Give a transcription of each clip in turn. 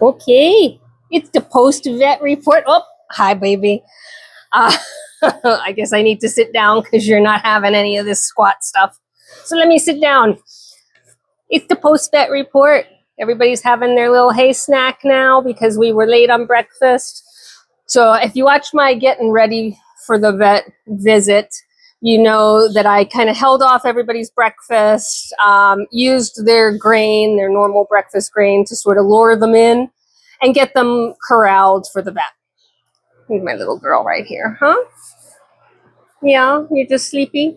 Okay, it's the post-vet report. Oh, hi, baby. Uh, I guess I need to sit down because you're not having any of this squat stuff. So let me sit down. It's the post-vet report. Everybody's having their little hay snack now because we were late on breakfast. So if you watch my getting ready for the vet visit, you know that I kind of held off everybody's breakfast, used their grain, their normal breakfast grain, to sort of lure them in and get them corralled for the vet. Here's my little girl right here, huh? Yeah, you're just sleepy?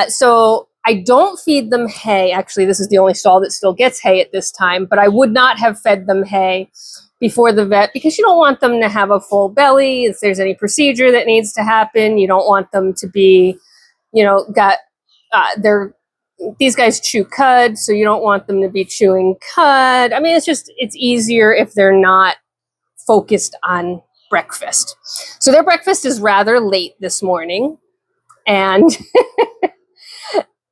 So I don't feed them hay. Actually, this is the only stall that still gets hay at this time, but I would not have fed them hay before the vet because you don't want them to have a full belly. If there's any procedure that needs to happen, you don't want them to be, these guys chew cud, so you don't want them to be chewing cud. I mean, it's easier if they're not focused on breakfast. So their breakfast is rather late this morning. And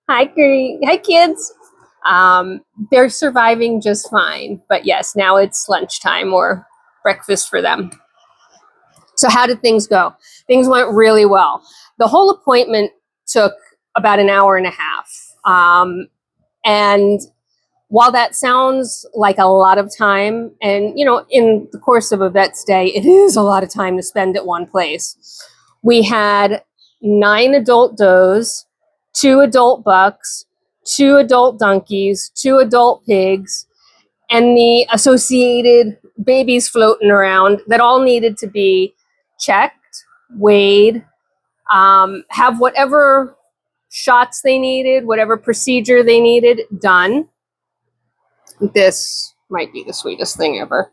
hi kids. They're surviving just fine. But yes, now it's lunchtime or breakfast for them. So how did things go? Things went really well. The whole appointment took about an hour and a half. And while that sounds like a lot of time, and in the course of a vet's day, it is a lot of time to spend at one place. We had 9 adult does, 2 adult bucks, 2 adult donkeys, 2 adult pigs, and the associated babies floating around that all needed to be checked, weighed, have whatever shots they needed, whatever procedure they needed done. This might be the sweetest thing ever.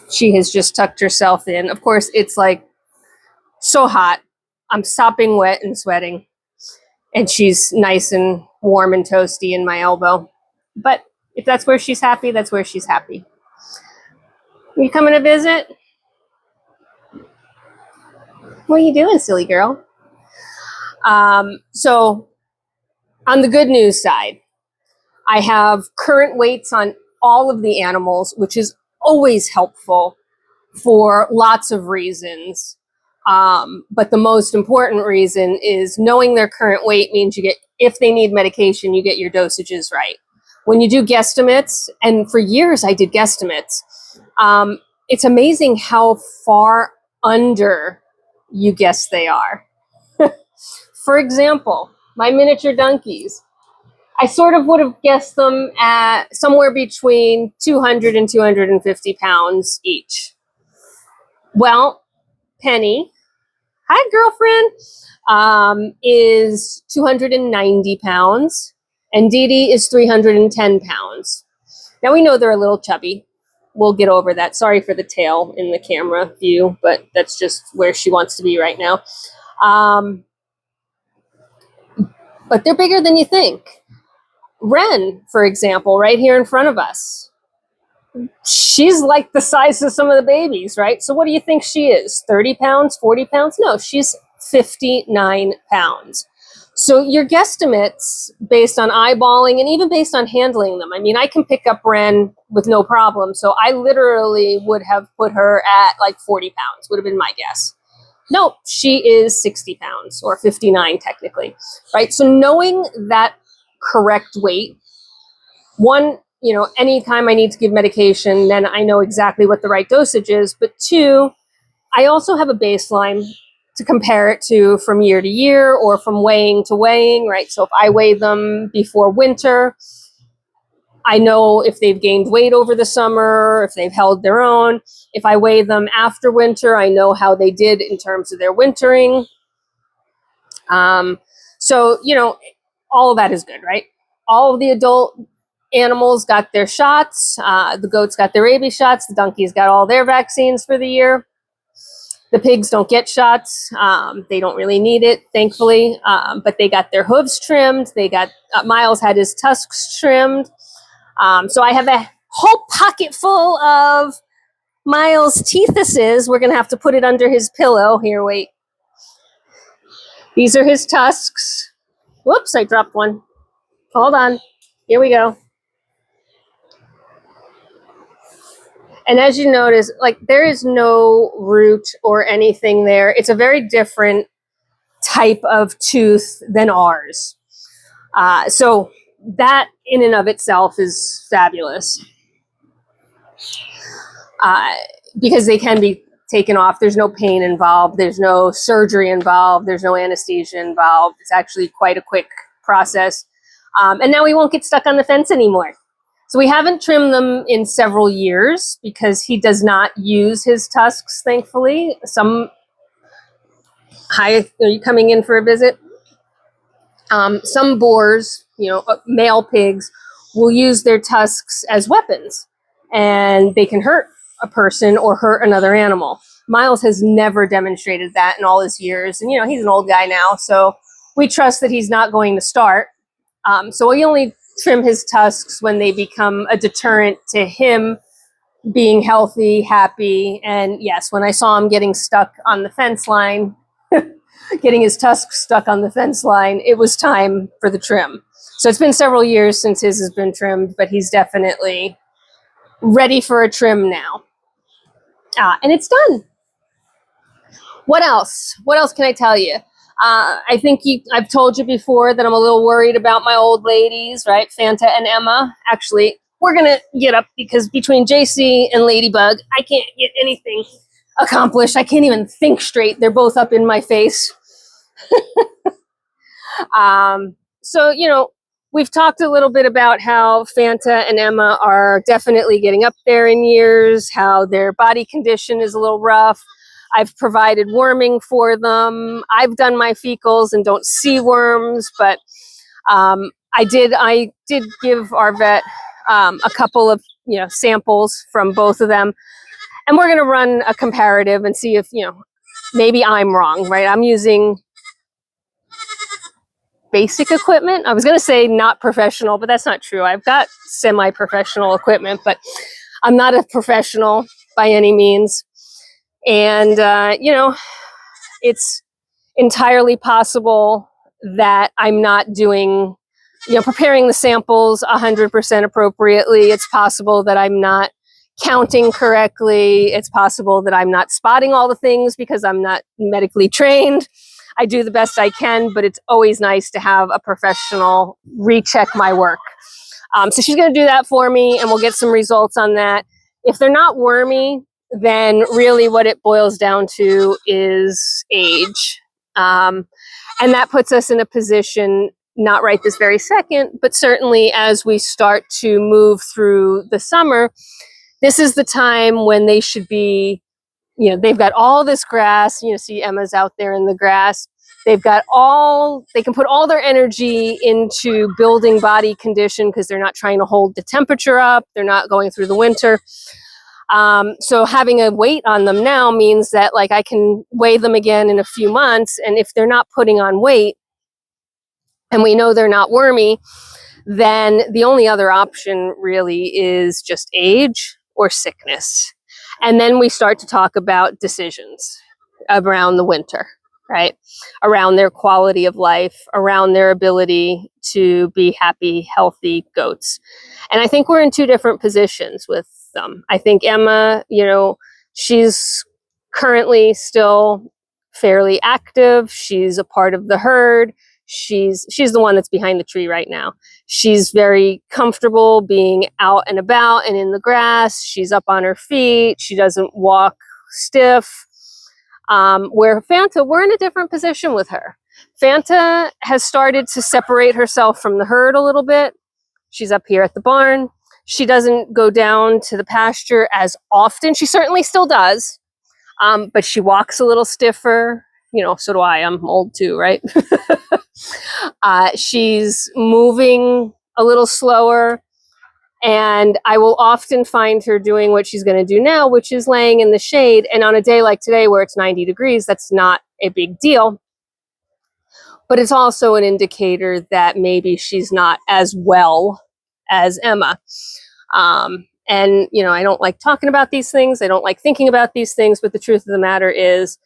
She has just tucked herself in. Of course, it's like so hot. I'm sopping wet and sweating. And she's nice and warm and toasty in my elbow. But if that's where she's happy, that's where she's happy. You coming to visit? What are you doing, silly girl? So on the good news side, I have current weights on all of the animals, which is always helpful for lots of reasons. But the most important reason is knowing their current weight means if they need medication, you get your dosages right. When you do guesstimates, and for years I did guesstimates, it's amazing how far under you guess they are. For example, my miniature donkeys, I sort of would have guessed them at somewhere between 200 and 250 pounds each. Well, Penny, hi girlfriend, is 290 pounds, and Dee Dee is 310 pounds. Now we know they're a little chubby. We'll get over that. Sorry for the tail in the camera view, but that's just where she wants to be right now. But they're bigger than you think. Ren, for example, right here in front of us, she's like the size of some of the babies, right? So what do you think she is? 30 pounds, 40 pounds? No, she's 59 pounds. So your guesstimates based on eyeballing and even based on handling them. I mean, I can pick up Ren with no problem. So I literally would have put her at like 40 pounds, would have been my guess. Nope, she is 60 pounds or 59 technically, right? So knowing that correct weight, one, anytime I need to give medication, then I know exactly what the right dosage is. But 2, I also have a baseline to compare it to from year to year or from weighing to weighing, right? So if I weigh them before winter, I know if they've gained weight over the summer, if they've held their own. If I weigh them after winter, I know how they did in terms of their wintering. So, all of that is good, right? All of the adult animals got their shots. The goats got their rabies shots. The donkeys got all their vaccines for the year. The pigs don't get shots. They don't really need it, thankfully. But they got their hooves trimmed. Miles had his tusks trimmed. So I have a whole pocket full of Miles' teethuses. We're going to have to put it under his pillow. Here, wait. These are his tusks. Whoops, I dropped one. Hold on. Here we go. And as you notice, like there is no root or anything there. It's a very different type of tooth than ours. So that in and of itself is fabulous. Because they can be taken off. There's no pain involved. There's no surgery involved. There's no anesthesia involved. It's actually quite a quick process. And now we won't get stuck on the fence anymore. So we haven't trimmed them in several years because he does not use his tusks, thankfully. Hi, are you coming in for a visit? Some boars, male pigs, will use their tusks as weapons, and they can hurt a person or hurt another animal. Miles has never demonstrated that in all his years, and he's an old guy now, so we trust that he's not going to start. So we only trim his tusks when they become a deterrent to him being healthy, happy, and yes, when I saw him getting stuck on the fence line, getting his tusks stuck on the fence line, it was time for the trim. So it's been several years since his has been trimmed, but he's definitely ready for a trim now. And it's done. What else? What else can I tell you? I think I've told you before that I'm a little worried about my old ladies, right? Fanta and Emma. Actually, we're going to get up because between JC and Ladybug, I can't get anything accomplished. I can't even think straight. They're both up in my face. So, we've talked a little bit about how Fanta and Emma are definitely getting up there in years, how their body condition is a little rough. I've provided worming for them. I've done my fecals and don't see worms, but I did give our vet a couple of samples from both of them, and we're going to run a comparative and see if maybe I'm wrong, right? I'm using basic equipment. I was going to say not professional, but that's not true. I've got semi-professional equipment, but I'm not a professional by any means. And, it's entirely possible that I'm not doing, preparing the samples 100% appropriately. It's possible that I'm not counting correctly. It's possible that I'm not spotting all the things because I'm not medically trained. I do the best I can, but it's always nice to have a professional recheck my work. So she's going to do that for me, and we'll get some results on that. If they're not wormy, then really what it boils down to is age. And that puts us in a position, not right this very second, but certainly as we start to move through the summer, this is the time when they should be, they've got all this grass. See Emma's out there in the grass. They can put all their energy into building body condition because they're not trying to hold the temperature up. They're not going through the winter. So having a weight on them now means that I can weigh them again in a few months. And if they're not putting on weight and we know they're not wormy, then the only other option really is just age or sickness. And then we start to talk about decisions around the winter, right? Around their quality of life, around their ability to be happy, healthy goats. And I think we're in two different positions with them. I think Emma, she's currently still fairly active. She's a part of the herd. She's the one that's behind the tree right now. She's very comfortable being out and about and in the grass. She's up on her feet. She doesn't walk stiff. Where Fanta, we're in a different position with her. Fanta has started to separate herself from the herd a little bit. She's up here at the barn. She doesn't go down to the pasture as often. She certainly still does, but she walks a little stiffer. So do I. I'm old too, right? She's moving a little slower, and I will often find her doing what she's going to do now, which is laying in the shade. And on a day like today where it's 90 degrees, that's not a big deal. But it's also an indicator that maybe she's not as well as Emma. And, I don't like talking about these things. I don't like thinking about these things. But the truth of the matter is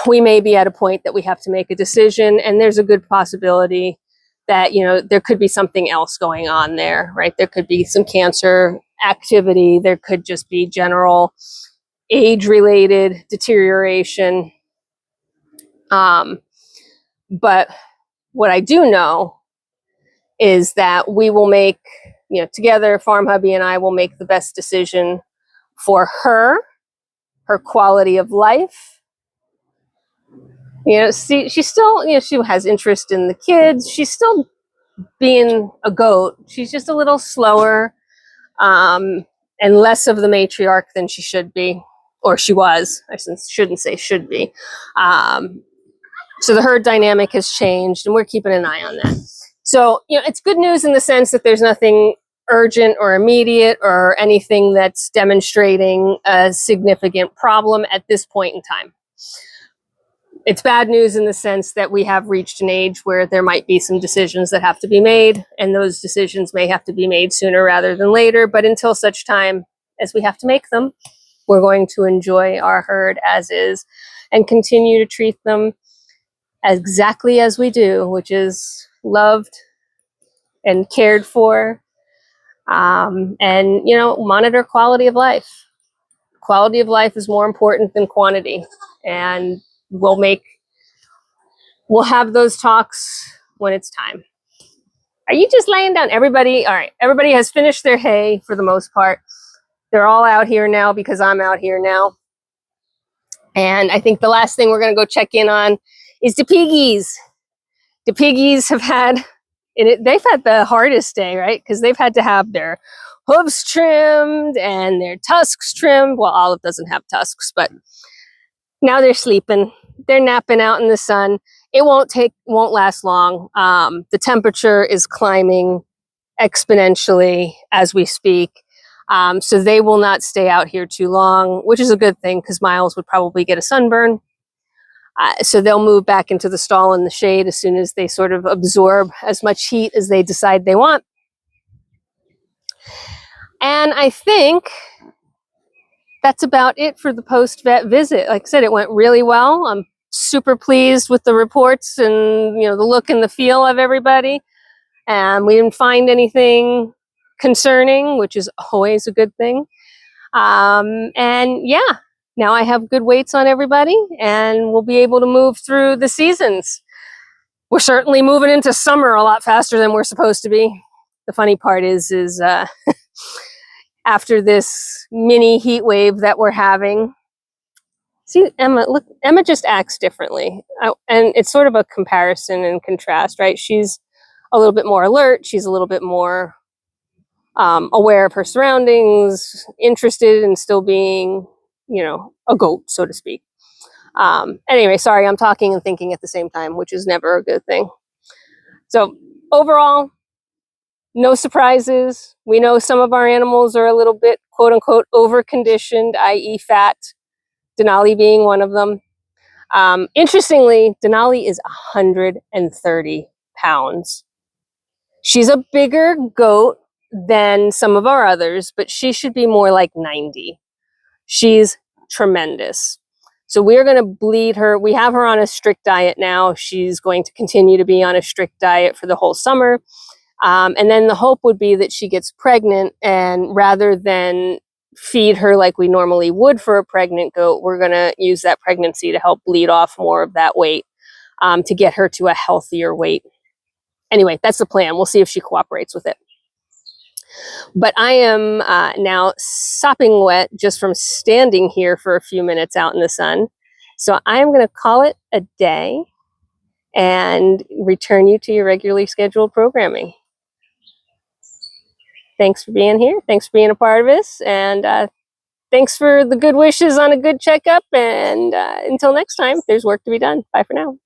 we may be at a point that we have to make a decision. And there's a good possibility that, there could be something else going on there, right? There could be some cancer activity. There could just be general age-related deterioration. But what I do know is that we will make, together, Farm Hubby and I will make the best decision for her quality of life. See, she's still, she has interest in the kids. She's still being a goat. She's just a little slower, and less of the matriarch than she should be, or she was. I shouldn't say should be. So the herd dynamic has changed, and we're keeping an eye on that. So, it's good news in the sense that there's nothing urgent or immediate or anything that's demonstrating a significant problem at this point in time. It's bad news in the sense that we have reached an age where there might be some decisions that have to be made, and those decisions may have to be made sooner rather than later. But until such time as we have to make them, we're going to enjoy our herd as is and continue to treat them exactly as we do, which is loved and cared for, and monitor quality of life. Quality of life is more important than quantity, and we'll have those talks when it's time. Are you just laying down? Everybody, all right, everybody has finished their hay for the most part. They're all out here now because I'm out here now. And I think the last thing we're going to go check in on is the piggies. The piggies they've had the hardest day, right? Because they've had to have their hooves trimmed and their tusks trimmed. Well, Olive doesn't have tusks, but now they're sleeping. They're napping out in the sun. It won't last long. The temperature is climbing exponentially as we speak. So they will not stay out here too long, which is a good thing because Miles would probably get a sunburn. So they'll move back into the stall in the shade as soon as they sort of absorb as much heat as they decide they want. And I think that's about it for the post-vet visit. Like I said, it went really well. I'm super pleased with the reports and the look and the feel of everybody. And we didn't find anything concerning, which is always a good thing. And yeah, now I have good weights on everybody, and we'll be able to move through the seasons. We're certainly moving into summer a lot faster than we're supposed to be. The funny part is after this mini heat wave that we're having, see, Emma, look, Emma just acts differently. And it's sort of a comparison and contrast, right? She's a little bit more alert. She's a little bit more aware of her surroundings, interested in still being, a goat, so to speak. Anyway, sorry, I'm talking and thinking at the same time, which is never a good thing. So overall, no surprises. We know some of our animals are a little bit, quote unquote, over-conditioned, i.e. fat, Denali being one of them. Interestingly, Denali is 130 pounds. She's a bigger goat than some of our others, but she should be more like 90. She's tremendous. So we're going to bleed her. We have her on a strict diet now. She's going to continue to be on a strict diet for the whole summer. And then the hope would be that she gets pregnant, and rather than feed her like we normally would for a pregnant goat, we're going to use that pregnancy to help bleed off more of that weight, to get her to a healthier weight. Anyway, that's the plan. We'll see if she cooperates with it. But I am now sopping wet just from standing here for a few minutes out in the sun. So I am going to call it a day and return you to your regularly scheduled programming. Thanks for being here. Thanks for being a part of this. And thanks for the good wishes on a good checkup. And until next time, there's work to be done. Bye for now.